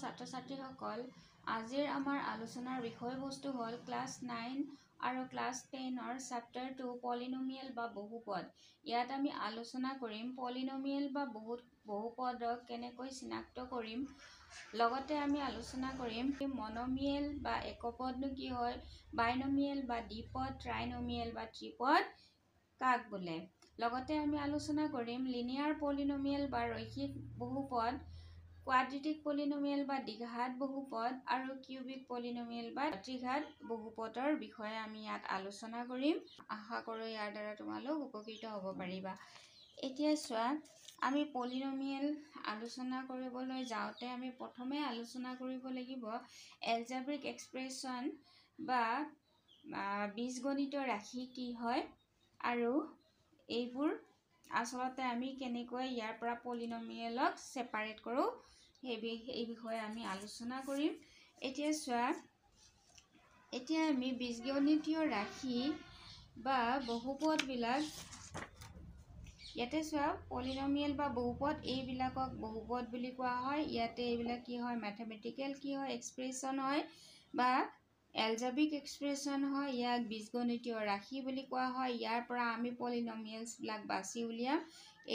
ছাত্ৰ ছাত্ৰীসকল, আজিৰ আমাৰ আলোচনাৰ বিষয়বস্তু হ'ল ক্লাছ 9 আৰু ক্লাছ 10ৰ চেপ্টাৰ 2 পলিনমিয়েল বা বহুপদ। ইয়াত আমি আলোচনা কৰিম পলিনমিয়েল বা বহুপদক কেনেকৈ চিনাক্ত কৰিম। লগতে আমি আলোচনা কৰিম মনমিয়েল বা একপদনো কি হয়, বাইনমিয়েল বা দ্বিপদ, ট্ৰাইনমিয়েল বা ত্ৰিপদ কাক বোলে। লগতে আমি আলোচনা কৰিম লিনিয়াৰ পলিনমিয়েল বা ৰৈখিক বহুপদ, কোৱাড্ৰেটিক পলিনমিয়েল বা দ্বিঘাত বহুপদ আৰু কিউবিক পলিনমিয়েল বা ত্ৰিঘাত বহুপদৰ বিষয়ে আমি ইয়াত আলোচনা কৰিম। আশা কৰোঁ ইয়াৰ দ্বাৰা তোমালোক উপকৃত হ'ব পাৰিবা। এতিয়া চোৱা, আমি পলিনমিয়েল আলোচনা কৰিবলৈ যাওঁতে আমি প্ৰথমে আলোচনা কৰিব লাগিব এলজেব্ৰিক এক্সপ্ৰেছন বা বীজগণিত ৰাশি কি হয় আৰু এইবোৰ আচলতে আমি কেনেকৈ ইয়াৰ পৰা পলিনমিয়েলক ছেপাৰেট কৰোঁ এই বিষয়ে আমি আলোচনা কৰিম। এতিয়া চোৱা, এতিয়া আমি বীজগণিতীয় ৰাশি বা বহুপদবিলাক ইয়াতে চোৱা, পলিনমিয়েল বা বহুপদ এইবিলাকক বহুপদ বুলি কোৱা হয়। ইয়াতে এইবিলাক কি হয়, মেথমেটিকেল কি হয়, এক্সপ্ৰেছন হয় বা এলজেব্ৰিক এক্সপ্ৰেছন হয়। ইয়াক বীজগণিতীয় ৰাশি বুলি কোৱা হয়। ইয়াৰ পৰা আমি পলিনমিয়েলছবিলাক বাছি উলিয়াম।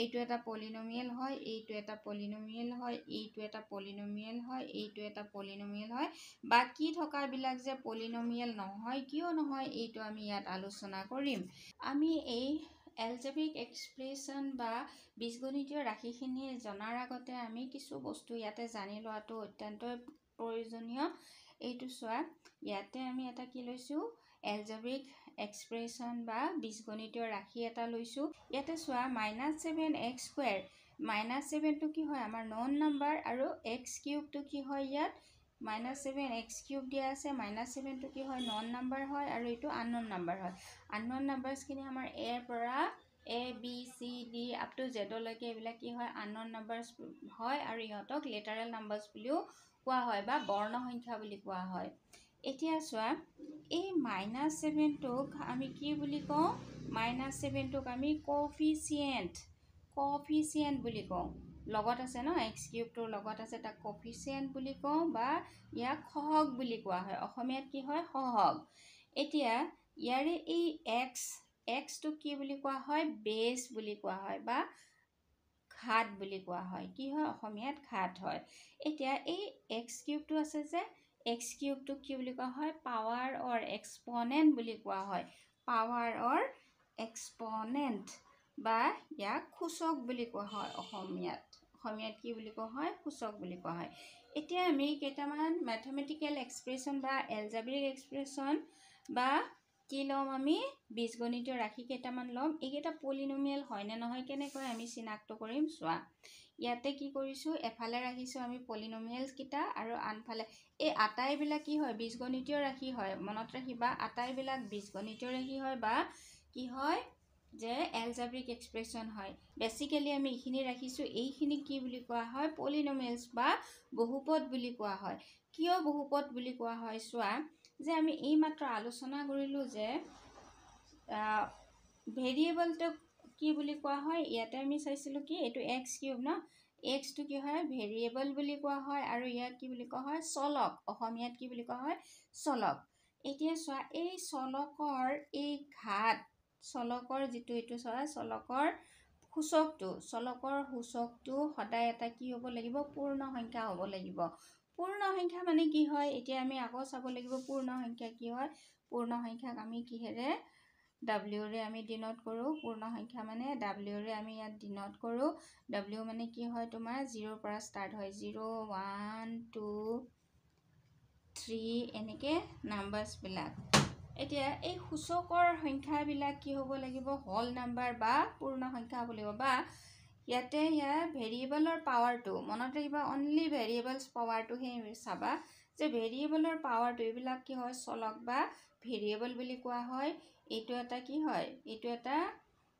এইটো এটা পলিনমিয়েল হয়, এইটো এটা পলিনমিয়েল হয়, এইটো এটা পলিনমিয়েল হয়, এইটো এটা পলিনমিয়েল হয়। বাকী থকাবিলাক যে পলিনমিয়েল নহয়, কিয় নহয়, এইটো আমি ইয়াত আলোচনা কৰিম। আমি এই এলজেব্ৰিক এক্সপ্ৰেছন বা বীজগণিতীয় ৰাশিখিনি জনাৰ আগতে আমি কিছু বস্তু ইয়াতে জানি লোৱাটো অত্যন্ত প্ৰয়োজনীয়। এইটো চোৱা, ইয়াতে আমি এটা কি লৈছোঁ, এলজেব্ৰিক এক্সপ্ৰেছন বা বীজগণিতীয় ৰাশি এটা লৈছোঁ। ইয়াতে চোৱা, -7x², -7টো কি হয় আমাৰ নন নাম্বাৰ আৰু x³ কি হয়, ইয়াত -7x³ দিয়া আছে। -7টো কি হয়, নন নাম্বাৰ হয় আৰু এইটো আননন নাম্বাৰ হয়। আননন নাম্বাৰছখিনি আমাৰ এৰ পৰা ABCD আপ টু জেডলৈকে এইবিলাক কি হয়, আননন নাম্বাৰছ হয় আৰু ইহঁতক লেটাৰেল নাম্বাৰছ বুলিও কোৱা হয় বা বৰ্ণ সংখ্যা বুলি কোৱা হয়। এতিয়া চোৱা, এই -7টোক আমি কি বুলি কওঁ, -7টোক আমি কফিচিয়েণ্ট বুলি কওঁ। লগত আছে ন, x³ লগত আছে, তাক কফিচিয়েণ্ট বুলি কওঁ বা ইয়াক সহগ বুলি কোৱা হয়। অসমীয়াত কি হয়, সহগ। এতিয়া ইয়াৰে এই xটোক কি বুলি কোৱা হয়, বেছ বুলি কোৱা হয় বা ঘাত বুলি কোৱা হয়। কি হয়, অসমীয়াত ঘাত হয়। এতিয়া এই x³ আছে যে, x³ কি বুলি কোৱা হয়, পাৱাৰ অৰ এক্সপনেণ্ট বুলি কোৱা হয়। পাৱাৰ অৰ এক্সপনেণ্ট বা ইয়াক সূচক বুলি কোৱা হয়। অসমীয়াত কি বুলি কোৱা হয়, সূচক বুলি কোৱা হয়। এতিয়া আমি কেইটামান মেথমেটিকেল এক্সপ্ৰেছন বা এলজেব্ৰিক এক্সপ্ৰেছন বা কি ল'ম, আমি বীজগণিতীয় ৰাশি কেইটামান ল'ম। এইকেইটা পলিনমিয়েল হয় নে নহয় কেনেকৈ আমি চিনাক্ত কৰিম চোৱা। ইয়াতে কি কৰিছোঁ, এফালে ৰাখিছোঁ আমি পলিনমিয়েলছকেইটা আৰু আনফালে এই আটাইবিলাক কি হয়, বীজগণিতীয় ৰাশি হয়। মনত ৰাখিবা, আটাইবিলাক বীজগণিতীয় ৰাশি হয় বা কি হয় যে এলজেব্ৰিক এক্সপ্ৰেছন হয়। বেছিকেলি আমি এইখিনি ৰাখিছোঁ, এইখিনি কি বুলি কোৱা হয়, পলিনমিয়েলছ বা বহুপদ বুলি কোৱা হয়। কিয় বহুপদ বুলি কোৱা হয় চোৱা, যে আমি এইমাত্ৰ আলোচনা কৰিলোঁ যে ভেৰিয়েবলটোক কি বুলি কোৱা হয়। ইয়াতে আমি চাইছিলোঁ কি, এইটো x³ ন, xটো কি হয়, ভেৰিয়েবল বুলি কোৱা হয় আৰু ইয়াক কি বুলি কোৱা হয়, চলক। অসমীয়াত কি বুলি কোৱা হয়, চলক। এতিয়া চোৱা, এই চলকৰ এই ঘাত, চলকৰ যিটো এইটো চোৱা, চলকৰ সূচকটো সদায় এটা কি হ'ব লাগিব, পূৰ্ণ সংখ্যা হ'ব লাগিব। পূৰ্ণ সংখ্যা মানে কি হয়, এতিয়া আমি আকৌ চাব লাগিব পূৰ্ণ সংখ্যা কি হয়। পূৰ্ণ সংখ্যাক আমি কিহেৰে, W আমি ডিন'ট কৰোঁ। পূৰ্ণ সংখ্যা মানে W আমি ইয়াত ডিন'ট কৰোঁ। W মানে কি হয়, তোমাৰ 0ৰ পৰা ষ্টাৰ্ট হয়। 0, 1, 2, 3 এনেকৈ নাম্বাৰছবিলাক। এতিয়া এই সূচকৰ সংখ্যাবিলাক কি হ'ব লাগিব, হল নাম্বাৰ বা পূৰ্ণ সংখ্যা হ'ব লাগিব। বা ইয়াতে ভেৰিয়েবলৰ পাৱাৰটো মনত ৰাখিবা, অনলি ভেৰিয়েবলছ পাৱাৰটোহে চাবা, যে ভেৰিয়েবলৰ পাৱাৰটো এইবিলাক কি হয়, চলক বা ভেৰিয়েবল বুলি কোৱা হয়। এইটো এটা কি হয়, এইটো এটা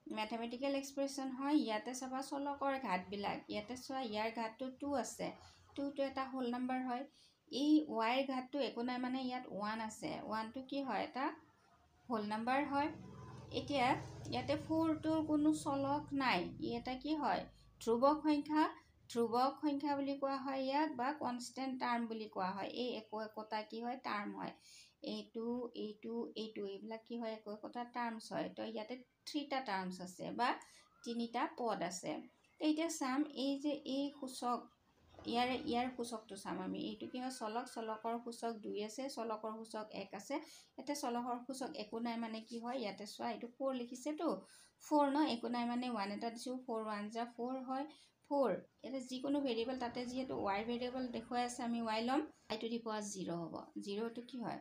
মেথমেটিকেল এক্সপ্ৰেছন হয়। ইয়াতে চাবা চলকৰ ঘাতবিলাক, ইয়াতে চোৱা, ইয়াৰ ঘাতটো 2 আছে, 2টো এটা হোল নাম্বাৰ হয়। এই y ঘাতটো একো নাই, মানে ইয়াত 1 আছে, 1টো কি হয়, এটা হোল নাম্বাৰ হয়। এতিয়া ইয়াতে 4টোৰ কোনো চলক নাই, ই এটা কি হয়, ধ্ৰুৱক সংখ্যা। ধ্ৰুৱক সংখ্যা বুলি কোৱা হয় ইয়াক, বা কনষ্টেণ্ট টাৰ্ম বুলি কোৱা হয়। এই একোটা কি হয়, টাৰ্ম হয়। এইটো এইবিলাক কি হয়, একোটা টাৰ্মছ হয়। তো ইয়াতে 3টা টাৰ্মছ আছে বা 3টা পদ আছে। এতিয়া চাম এই যে এই সূচক, ইয়াৰ সূচকটো চাম আমি। এইটো কি হয়, চলক, চলকৰ সূচক 2 আছে, চলকৰ সূচক 1 আছে। ইয়াতে চলকৰ সূচক একো নাই মানে কি হয়, ইয়াতে চোৱা এইটো 4 লিখিছেতো, 4 ন, একো নাই মানে 1 এটা দিছোঁ, 4 1 যা 4 হয়, 4। ইয়াতে যিকোনো ভেৰিয়েবল, তাতে যিহেতু y ভেৰিয়েবল দেখুৱাই আছে, আমি y ল'ম, y টু দি পাৱাৰ 0 হ'ব। 0টো কি হয়,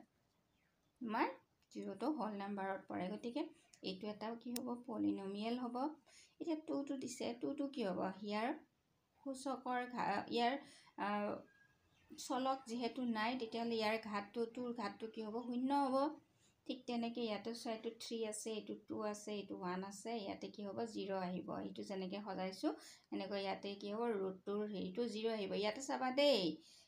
তোমাৰ 0টো হোল নাম্বাৰত পৰে, গতিকে এইটো এটাও কি হ'ব, পলিনমিয়েল হ'ব। এতিয়া 2টো দিছে, 2টো কি হ'ব, ইয়াৰ সূচকৰ ইয়াৰ চলক যিহেতু নাই, তেতিয়াহ'লে ইয়াৰ ঘাতটোৰ ঘাতটো কি হ'ব, 0 হ'ব। ঠিক তেনেকৈ ইয়াতে চোৱা, এইটো 3 আছে, এইটো 2 আছে, এইটো 1 আছে, ইয়াতে কি হ'ব, 0 আহিব। এইটো যেনেকৈ সজাইছোঁ এনেকৈ ইয়াতে কি হ'ব, ৰুটটোৰ হেৰিটো 0 আহিব। ইয়াতে চাবা দেই,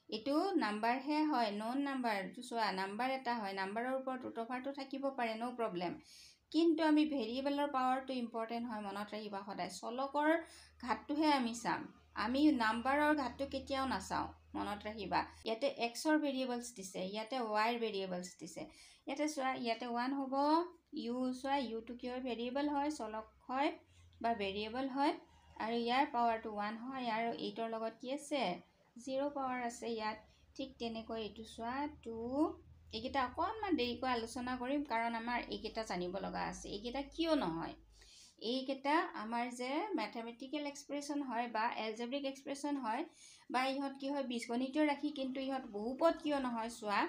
এইটো নাম্বাৰহে হয়, নন নাম্বাৰ। এইটো চোৱা, নাম্বাৰ এটা হয়, নাম্বাৰৰ ওপৰত ৰুট অভাৰটো থাকিব পাৰে, ন' প্ৰব্লেম। কিন্তু আমি ভেৰিয়েবলৰ পাৱাৰটো ইম্পৰ্টেণ্ট হয়, মনত ৰাখিবা সদায়। চলকৰ ঘাতটোহে আমি চাম, আমি নাম্বাৰৰ ঘাতটো কেতিয়াও নাচাওঁ, মনত ৰাখিবা। ইয়াতে এক্সৰ ভেৰিয়েবলছ দিছে, ইয়াতে ৱাইৰ ভেৰিয়েবলছ দিছে। ইয়াতে চোৱা, ইয়াতে 1 হ'ব, চোৱা, ইউটো কি হয়, ভেৰিয়েবল হয়, চলক হয় বা ভেৰিয়েবল হয়, আৰু ইয়াৰ পাৱাৰটো 1 হয়, আৰু 8ৰ লগত কি আছে, 0 পাৱাৰ আছে ইয়াত। ঠিক তেনেকৈ এইটো চোৱা, 2, এইকেইটা অকণমান দেৰিকৈ আলোচনা কৰিম, কাৰণ আমাৰ এইকেইটা জানিব লগা আছে। এইকেইটা কিয় নহয়, এইকেইটা আমাৰ যে মেথমেটিকেল এক্সপ্ৰেশ্যন হয় বা এলজেব্ৰিক এক্সপ্ৰেশ্যন হয়, বা ইহঁত কি হয়, বীজগণিতীয় ৰাশি, কিন্তু ইহঁত বহুপদ কিয় নহয়, চোৱা,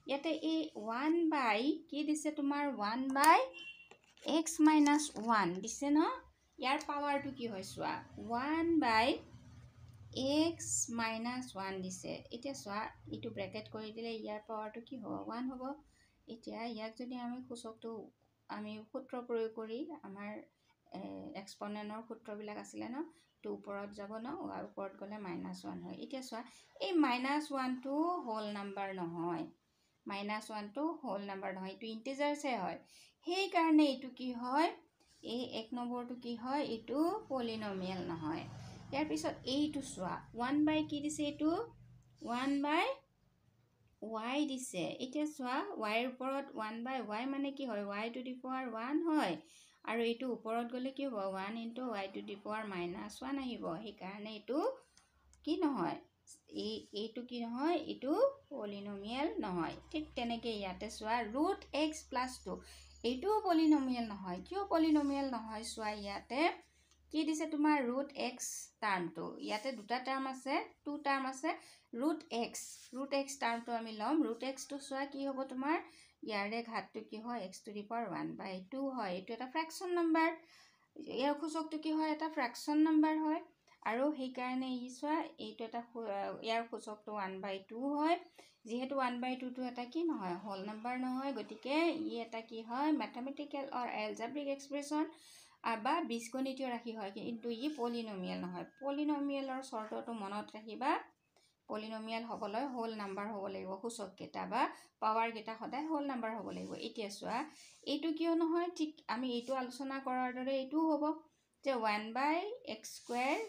ইয়াতে এই 1 বাই কি দিছে তোমাৰ, 1 বাই x মাইনাছ 1 দিছে ন। ইয়াৰ পাৱাৰটো কি হয়, চোৱা, 1 বাই x মাইনাছ 1 দিছে। এতিয়া চোৱা, এইটো ব্ৰেকেট কৰি দিলে ইয়াৰ পাৱাৰটো কি হ'ব, 1 হ'ব। এতিয়া ইয়াক যদি আমি সূচকটো আমি সূত্ৰ প্ৰয়োগ কৰি, আমাৰ এক্সপনেণ্টৰ সূত্ৰবিলাক আছিলে ন, টো ওপৰত যাব ন, ওপৰত গ'লে -1 হয়। এতিয়া চোৱা, এই -1টো হোল নাম্বাৰ নহয়, -1টো হোল নাম্বাৰ নহয়, এইটো ইণ্টিজাৰ্ছহে হয়। সেইকাৰণে এইটো কি হয়, এই 1 নম্বৰটো কি হয়, এইটো পলিনমিয়েল নহয়। ইয়াৰ পিছত এইটো চোৱা, 1 বাই কি দিছে, এইটো 1 বাই y দিছে। এতিয়া চোৱা, yৰ ওপৰত 1 বাই y মানে কি হয়, y টু দি পাৱাৰ 1 হয়, আৰু এইটো ওপৰত গ'লে কি হ'ব, 1 into y to the power -1 আহিব। সেইকাৰণে এইটো কি নহয়, এইটো কি নহয়, এইটো পলিনমিয়েল নহয়। ঠিক তেনেকৈ ইয়াতে চোৱা, √x+2, এইটোও পলিনমিয়েল নহয়। কিয় পলিনমিয়েল নহয়, চোৱা, ইয়াতে কি দিছে তোমাৰ, √x টাৰ্মটো, ইয়াতে 2টা টাৰ্ম আছে, 2 টাৰ্ম আছে, √x টাৰ্মটো আমি ল'ম। √xটো চোৱা কি হ'ব তোমাৰ, ইয়াৰে ঘাতটো কি হয়, x টু দি পাৱাৰ 1/2 হয়। এইটো এটা ফ্ৰেকশ্যন নাম্বাৰ, ইয়াৰ সূচকটো কি হয়, এটা ফ্ৰেকশ্যন নাম্বাৰ হয়, আৰু সেইকাৰণে চোৱা, এইটো এটা ইয়াৰ সূচকটো 1/2 হয়। যিহেতু 1/2টো এটা কি নহয়, হোল নাম্বাৰ নহয়, গতিকে ই এটা কি হয়, মেথমেটিকেল অৰ এলজেব্ৰিক এক্সপ্ৰেশ্যন বা বীজগণিতীয় ৰাশি হয়, কিন্তু ই পলিনমিয়েল নহয়। পলিনমিয়েলৰ চৰ্তটো মনত ৰাখিবা, পলিনমিয়েল হ'বলৈ হোল নাম্বাৰ হ'ব লাগিব, সূচককেইটা বা পাৱাৰকেইটা সদায় হোল নাম্বাৰ হ'ব লাগিব। এতিয়া চোৱা, এইটো কিয় নহয়, ঠিক আমি এইটো আলোচনা কৰাৰ দৰে এইটোও হ'ব, যে 1 বাই x²,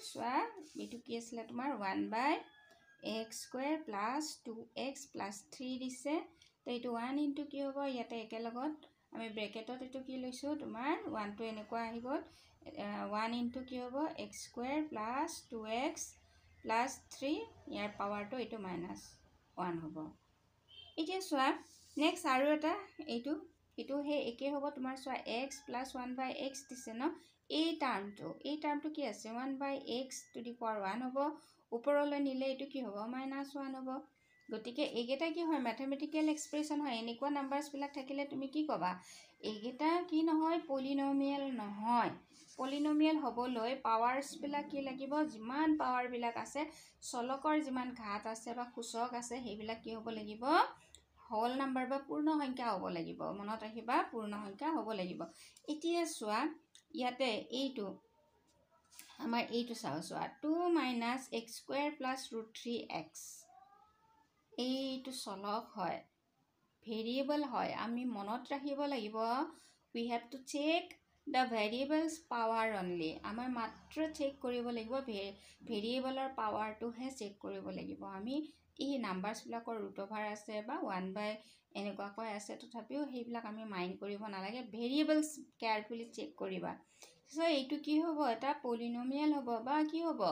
চোৱা, এইটো কি আছিলে তোমাৰ, 1 বাই x² প্লাছ 2x প্লাছ 3 দিছে। তো এইটো 1 ইনটু কি হ'ব, ইয়াতে একেলগত আমি ব্ৰেকেটত এইটো কি লৈছোঁ, তোমাৰ 1টো এনেকুৱা আহি গ'ল, 1 ইনটু কি হ'ব, x² প্লাছ 2x প্লাছ 3, ইয়াৰ পাৱাৰটো এইটো -1 হ'ব। এতিয়া চোৱা, নেক্সট আৰু এটা, এইটো সেই একেই হ'ব তোমাৰ, চোৱা, x প্লাছ 1/x দিছে ন, এই টাৰ্মটো কি আছে, 1/x টু দি পাৱাৰ 1 হ'ব, ওপৰলৈ নিলে এইটো কি হ'ব, -1 হ'ব। গতিকে এইকেইটা কি হয়, মেথমেটিকেল এক্সপ্ৰেশ্যন হয়। এনেকুৱা নাম্বাৰছবিলাক থাকিলে তুমি কি ক'বা, এইকেইটা কি নহয়, পলিনমিয়েল নহয়। পলিনমিয়েল হ'বলৈ পাৱাৰ্ছবিলাক কি লাগিব, যিমান পাৱাৰবিলাক আছে, চলকৰ যিমান ঘাত আছে বা সূচক আছে, সেইবিলাক কি হ'ব লাগিব, হোল নাম্বাৰ বা পূৰ্ণ সংখ্যা হ'ব লাগিব। মনত ৰাখিবা, পূৰ্ণ সংখ্যা হ'ব লাগিব। এতিয়া চোৱা, ইয়াতে এইটো আমাৰ এইটো চাওঁ, চোৱা, 2 - x² প্লাছ √3x, এইটো চলক হয়, ভেৰিয়েবল হয়। আমি মনত ৰাখিব লাগিব, we have to check the variables power only আমাৰ মাত্ৰ চেক কৰিব লাগিব ভেৰিয়েবলৰ পাৱাৰটোহে চেক কৰিব লাগিব আমি এই নাম্বাৰছবিলাকৰ ৰুট অভাৰ আছে বা 1/, এনেকুৱাকৈ আছে তথাপিও সেইবিলাক আমি মাইণ্ড কৰিব নালাগে ভেৰিয়েবলছ কেয়াৰফুলি চেক কৰিবা সো এইটো কি হ'ব এটা পলিনমিয়েল হ'ব বা কি হ'ব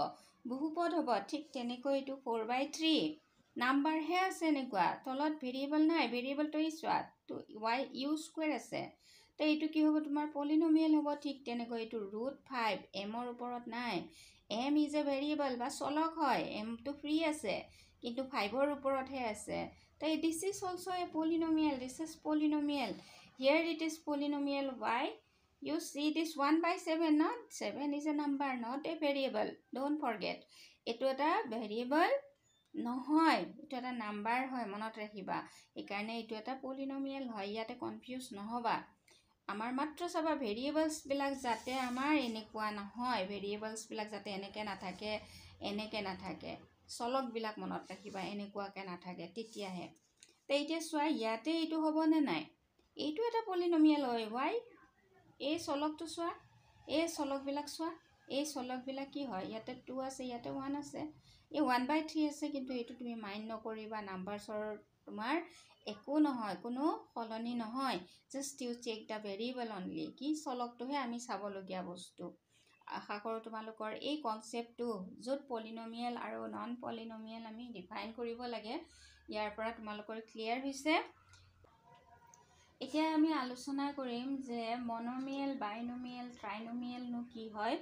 বহুপদ হ'ব ঠিক তেনেকৈ এইটো 4/3 নাম্বাৰহে আছে এনেকুৱা তলত ভেৰিয়েবল নাই ভেৰিয়েবলটো এই চোৱা y u স্কুৱেৰ আছে তো এইটো কি হ'ব তোমাৰ পলিনমিয়েল হ'ব ঠিক তেনেকৈ এইটো √5 এমৰ ওপৰত নাই m ইজ এ ভেৰিয়েবল বা চলক হয় mটো ফ্ৰী আছে কিন্তু 5ৰ ওপৰতহে আছে তো this is also a polynomial this is polynomial here it is polynomial y you see this 1/7 not 7 is a number not a variable don't forget এইটো এটা ভেৰিয়েবল নহয় এটা এটা নাম্বাৰ হয় মনত ৰাখিবা এইকাৰণে এইটো এটা পলিনমিয়েল হয় ইয়াতে কনফিউজ নহবা আমাৰ মাত্ৰ চাবা ভেৰিয়েবলছ বিলাক যাতে আমাৰ এনেকুৱা নহয় ভেৰিয়েবলছ বিলাক যাতে এনেকে নাথাকে চলক বিলাক মনত ৰাখিবা এনেকুৱাকে নাথাকে তেতিয়াহে তো এতিয়া চোৱা ইয়াতে এইটো হ'ব নে নাই এইটো এটা পলিনমিয়েল হয় y এই চলকটো চোৱা এই চলকবিলাক চোৱা এই চলকবিলাক কি হয় ইয়াতে 2 আছে ইয়াতে 1 আছে এই 1/3 আছে কিন্তু এইটো তুমি মাইণ্ড নকৰিবা নাম্বাৰছৰ তোমাৰ একো নহয় কোনো সলনি নহয় just you check the variable only কি চলকটোহে আমি চাবলগীয়া বস্তু আশা কৰোঁ তোমালোকৰ এই কনচেপ্টটো য'ত পলিনমিয়েল আৰু নন পলিনমিয়েল আমি ডিফাইন কৰিব লাগে ইয়াৰ পৰা তোমালোকৰ ক্লিয়াৰ হৈছে এতিয়া আমি আলোচনা কৰিম যে মনোমিয়েল বাইনোমিয়েল ট্ৰাইনোমিয়েলনো কি হয়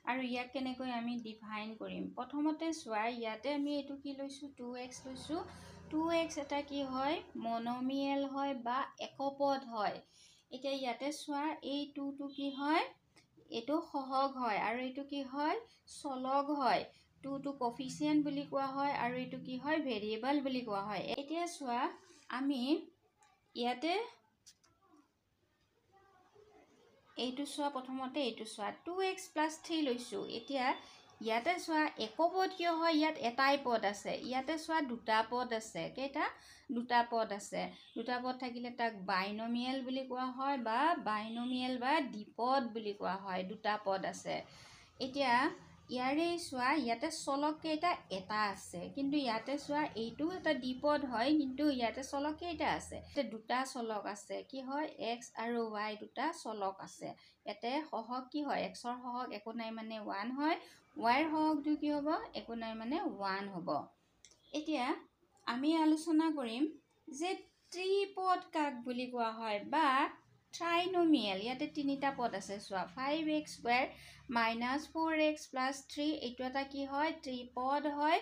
আৰু ইয়াক কেনেকৈ আমি ডিফাইন কৰিম প্ৰথমতে চোৱা ইয়াতে আমি এইটো কি লৈছোঁ 2x লৈছোঁ 2x এটা কি হয় মনোমিয়েল হয় বা একপদ হয় এতিয়া ইয়াতে চোৱা এই 2টো কি হয় এইটো সহগ হয় আৰু এইটো কি হয় চলক হয় 2টো কোফিচিয়েন্ট বুলি কোৱা হয় আৰু এইটো কি হয় ভেৰিয়েবল বুলি কোৱা হয় এতিয়া চোৱা আমি ইয়াতে এইটো চোৱা প্ৰথমতে এইটো চোৱা 2x + 3 লৈছোঁ এতিয়া ইয়াতে চোৱা একপদ কিয় হয় ইয়াত এটাই পদ আছে ইয়াতে চোৱা দুটা পদ আছে কেইটা দুটা পদ আছে দুটা পদ থাকিলে তাক বাইনোমিয়েল বুলি কোৱা হয় বা বাইনোমিয়েল বা দ্বিপদ বুলি কোৱা হয় দুটা পদ আছে এতিয়া ইয়াৰে চোৱা ইয়াতে চলক কেইটা এটা আছে কিন্তু ইয়াতে চোৱা এইটো এটা দ্বিপদ হয় কিন্তু ইয়াতে চলক কেইটা আছে দুটা চলক আছে কি হয় x আৰু y দুটা চলক আছে ইয়াতে সহগ কি হয় x ৰ সহগ একো নাই মানে 1 হয় y ৰ সহগটো কি হ'ব একো নাই মানে 1 হ'ব এতিয়া আমি আলোচনা কৰিম যে ত্ৰিপদ কাক বুলি কোৱা হয় বা ট্ৰাইনোমিয়েল ইয়াতে তিনিটা পদ আছে চোৱা 5x² - 4x + 3 এইটো এটা কি হয় ত্ৰিপদ হয়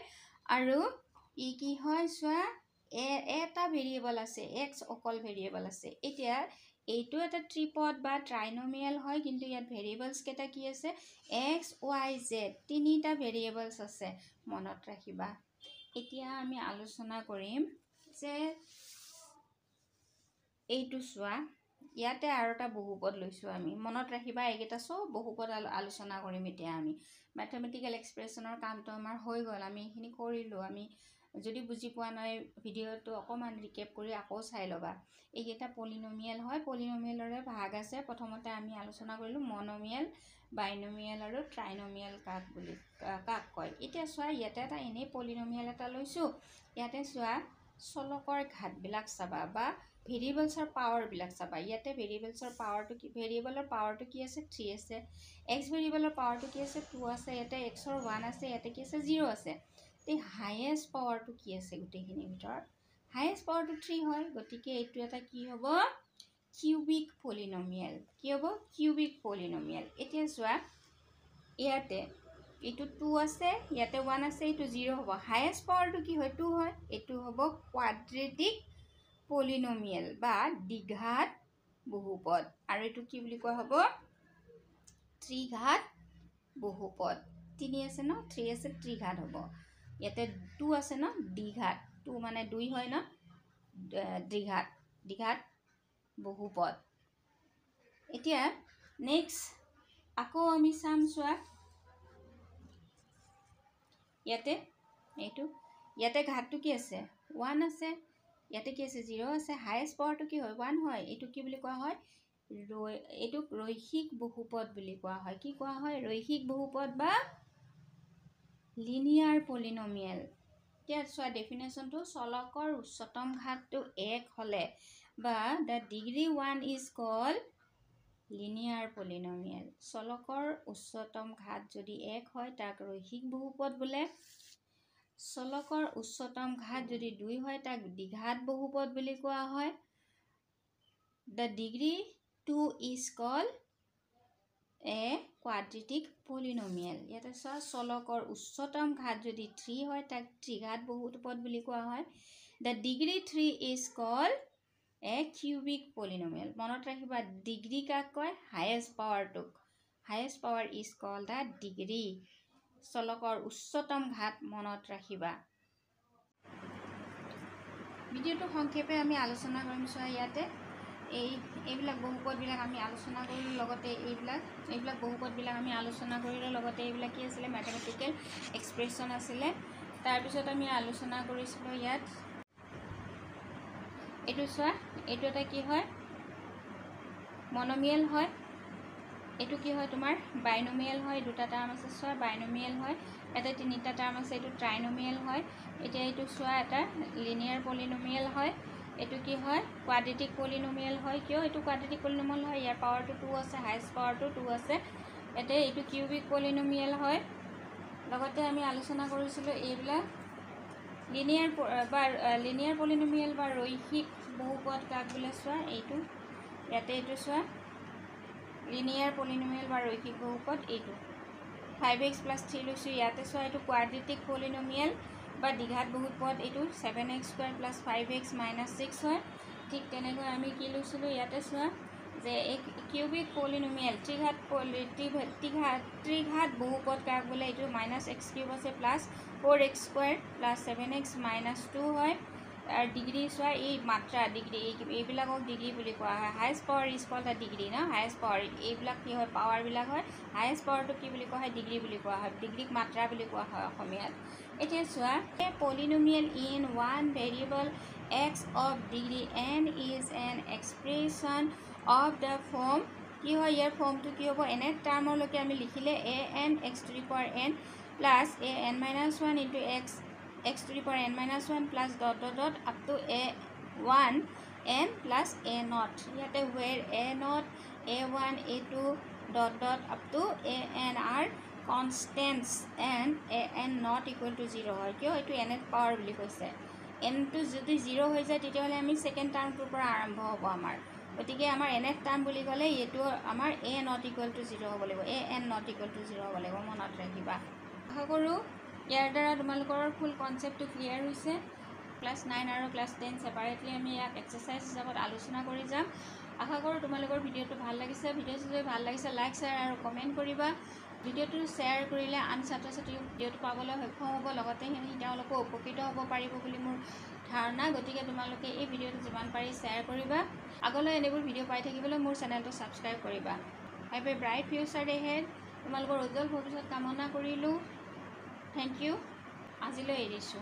আৰু ই কি হয় চোৱা এটা ভেৰিয়েবল আছে x অকল ভেৰিয়েবল আছে এতিয়া এইটো এটা ত্ৰিপদ বা ট্ৰাইনোমিয়েল হয় কিন্তু ইয়াত ভেৰিয়েবলছ কেইটা কি আছে x y z তিনিটা ভেৰিয়েবলছ আছে মনত ৰাখিবা এতিয়া আমি আলোচনা কৰিম যে এইটো চোৱা ইয়াতে আৰু এটা বহুপদ লৈছোঁ আমি মনত ৰাখিবা এইকেইটা চব বহুপদ আলোচনা কৰিম এতিয়া আমি ম্যাথমেটিক্যাল এক্সপ্ৰেছনৰ কামটো আমাৰ হৈ গ'ল আমি এইখিনি কৰিলোঁ আমি যদি বুজি পোৱা নাই ভিডিঅ'টো অকণমান ৰিকেপ কৰি আকৌ চাই ল'বা এইকেইটা পলিনমিয়েল হয় পলিনমিয়েলৰে ভাগ আছে প্ৰথমতে আমি আলোচনা কৰিলোঁ মনোমিয়েল বাইনোমিয়েল আৰু ট্ৰাইনোমিয়েল কাক কয় এতিয়া চোৱা ইয়াতে এটা এনেই পলিনমিয়েল এটা লৈছোঁ ইয়াতে চোৱা চলকৰ ঘাতবিলাক চাবা বা ভেৰিয়েবলছৰ পাৱাৰবিলাক চাবা ইয়াতে ভেৰিয়েবলছৰ পাৱাৰটো কি আছে 3 আছে x ভেৰিয়েবলৰ পাৱাৰটো কি আছে 2 আছে ইয়াতে x ৰ 1 আছে ইয়াতে কি আছে 0 আছে তে হাইয়েষ্ট পাৱাৰটো কি আছে গোটেইখিনিৰ ভিতৰত হাইয়েষ্ট পাৱাৰটো 3 হয় গতিকে এইটো এটা কি হ'ব কিউবিক পলিনমিয়েল কি হ'ব কিউবিক পলিনমিয়েল এতিয়া চোৱা ইয়াতে এইটো 2 আছে ইয়াতে 1 আছে এইটো 0 হ'ব হাইয়েষ্ট পাৱাৰটো কি হয় 2 হয় এইটো হ'ব কোৱাড্ৰেটিক পলিনমিয়েল বা দ্বিঘাত বহুপদ আৰু এইটো কি বুলি কোৱা হ'ব ত্ৰিঘাত বহুপদ 3 আছে ন 3 আছে ত্ৰিঘাত হ'ব ইয়াতে 2 আছে ন দ্বিঘাত 2 মানে 2 হয় ন দ্বিঘাত বহুপদ এতিয়া নেক্সট আকৌ আমি চাম চোৱা ইয়াতে ঘাতটো কি আছে 1 আছে ইয়াতে কি আছে 0 আছে হাইয়েষ্ট পাৱাৰটো কি হয় 1 হয় এইটো কি বুলি কোৱা হয় এইটোক ৰৈখিক বহুপদ বুলি কোৱা হয় কি কোৱা হয় ৰৈখিক বহুপদ বা লিনিয়াৰ পলিনমিয়েল এতিয়া চোৱা ডেফিনেশ্যনটো চলকৰ উচ্চতম ঘাতটো 1 হলে বা the degree 1 is called linear polynomial চলকৰ উচ্চতম ঘাত যদি 1 হয় তাক ৰৈখিক বহুপদ বোলে চলকৰ উচ্চতম ঘাত যদি 2 হয় তাক দ্বিঘাত বহুপদ বুলি কোৱা হয় the degree 2 is called a quadratic polynomial ইয়াতে চোৱা চলকৰ উচ্চতম ঘাত যদি 3 হয় তাক ত্ৰিঘাত বহুপদ বুলি কোৱা হয় the degree 3 is called a cubic polynomial মনত ৰাখিবা ডিগ্ৰী কাক কয় highest power is called the degree চলকৰ উচ্চতম ঘাত মনত ৰাখিবা ভিডিওটো সংক্ষেপে আমি আলোচনা কৰিম চোৱা ইয়াতে এইবিলাক বহুপদবিলাক আমি আলোচনা কৰিলোঁ লগতে এইবিলাক বহুপদবিলাক আমি আলোচনা কৰিলোঁ লগতে এইবিলাক কি আছিলে ম্যাথমেটিক্যাল এক্সপ্ৰেছন আছিলে তাৰপিছত আমি আলোচনা কৰিছিলোঁ ইয়াত এইটো চোৱা এইটো এটা কি হয় মনোমিয়েল হয় এইটো কি হয় তোমাৰ বাইনোমিয়েল হয় দুটা টাৰ্ম আছে চোৱা বাইনোমিয়েল হয় এটা তিনিটা টাৰ্ম আছে এইটো ট্ৰাইনোমিয়েল হয় এতিয়া এইটো চোৱা এটা লিনিয়াৰ পলিনোমিয়েল হয় এইটো কি হয় কোৱাড্ৰেটিক পলিনোমিয়েল হয় কিয় এইটো কোৱাড্ৰেটিক পলিনোমিয়েল হয় ইয়াৰ পাৱাৰটো 2 আছে হাইয়েষ্ট পাৱাৰটো 2 আছে এতিয়া এইটো কিউবিক পলিনোমিয়েল হয় লগতে আমি আলোচনা কৰিছিলোঁ এইবিলাক লিনিয়াৰ পলিনোমিয়েল বা ৰৈখিক বহুপদ কাক বোলে চোৱা এইটো ইয়াতে এইটো চোৱা লিনিয়াৰ পলিনোমিয়েল বা ৰৈখিক বহুপদ এইটো 5x + 3 লৈছোঁ ইয়াতে চোৱা এইটো কোৱাড্ৰেটিক পলিনোমিয়েল বা দ্বিঘাত বহুপদ এইটো 7x² + 5x - 6 হয় ঠিক তেনেকৈ আমি কি লৈছিলোঁ ইয়াতে চোৱা যে এই কিউবিক পলিনোমিয়েল ত্ৰিঘাত বহুপদ কাক বোলে এইটো -x³ আছে +4x² + 7x - 2 হয় আৰু ডিগ্ৰী চোৱা এই মাত্ৰা ডিগ্ৰী এইবিলাকক ডিগ্ৰী বুলি কোৱা হয় highest power is called the degree ন হাইয়েষ্ট পাৱাৰ এইবিলাক কি হয় পাৱাৰবিলাক হয় হাইয়েষ্ট পাৱাৰটো কি বুলি কোৱা হয় ডিগ্ৰী বুলি কোৱা হয় ডিগ্ৰীক মাত্ৰা বুলি কোৱা হয় অসমীয়াত এতিয়া চোৱা a polynomial in one variable x of degree n is an expression of the form কি হয় ইয়াৰ ফৰ্মটো কি হ'ব এনে টাৰ্মলৈকে আমি লিখিলে an x⁴n plus an-1 into x⁴n - 1 plus ... up to a1 n plus a0 ইয়াতে where a0 a1 a2 ... up to an are constants and an not equal to 0 হয় কিয় এইটো nth পাৱাৰ বুলি কৈছে nটো যদি 0 হৈ যায় তেতিয়াহ'লে আমি সেকেন্ড টাৰ্মটোৰ পৰা আৰম্ভ হ'ব আমাৰ গতিকে আমাৰ nth টাৰ্ম বুলি ক'লে এইটো আমাৰ a not equal to 0 হ'ব লাগিব an not equal to 0 হ'ব লাগিব মনত ৰাখিবা আশা কৰোঁ ইয়াৰ দ্বাৰা তোমালোকৰ ফুল কনসেপ্টটো ক্লিয়াৰ হৈছে ক্লাস 9 আৰু ক্লাস 10 সেপাৰেটলি আমি ইয়াক এক্সাৰসাইজ হিচাপত আলোচনা কৰি যাম আশা কৰোঁ তোমালোকৰ ভিডিওটো ভাল লাগিছে ভিডিওটো যদি ভাল লাগিছে লাইক শ্বেয়াৰ আৰু কমেন্ট কৰিবা ভিডিওটো শ্বেয়াৰ কৰিলে আন ছাত্ৰ-ছাত্ৰীক ভিডিওটো পাবলৈ সক্ষম হ'ব লগতে তেওঁলোকো উপকৃত হ'ব পাৰিব বুলি মোৰ ধাৰণা গতিকে তোমালোকে এই ভিডিওটো যিমান পাৰি শ্বেয়াৰ কৰিবা আগলৈ এনেবোৰ ভিডিও পাই থাকিবলৈ মোৰ চেনেলটো সাবস্ক্ৰাইব কৰিবা have a bright future ahead তোমালোকৰ উজ্জ্বল ভৱিষ্যত কামনা কৰিলোঁ থ্যাংক ইউ আজিলৈ এৰিছোঁ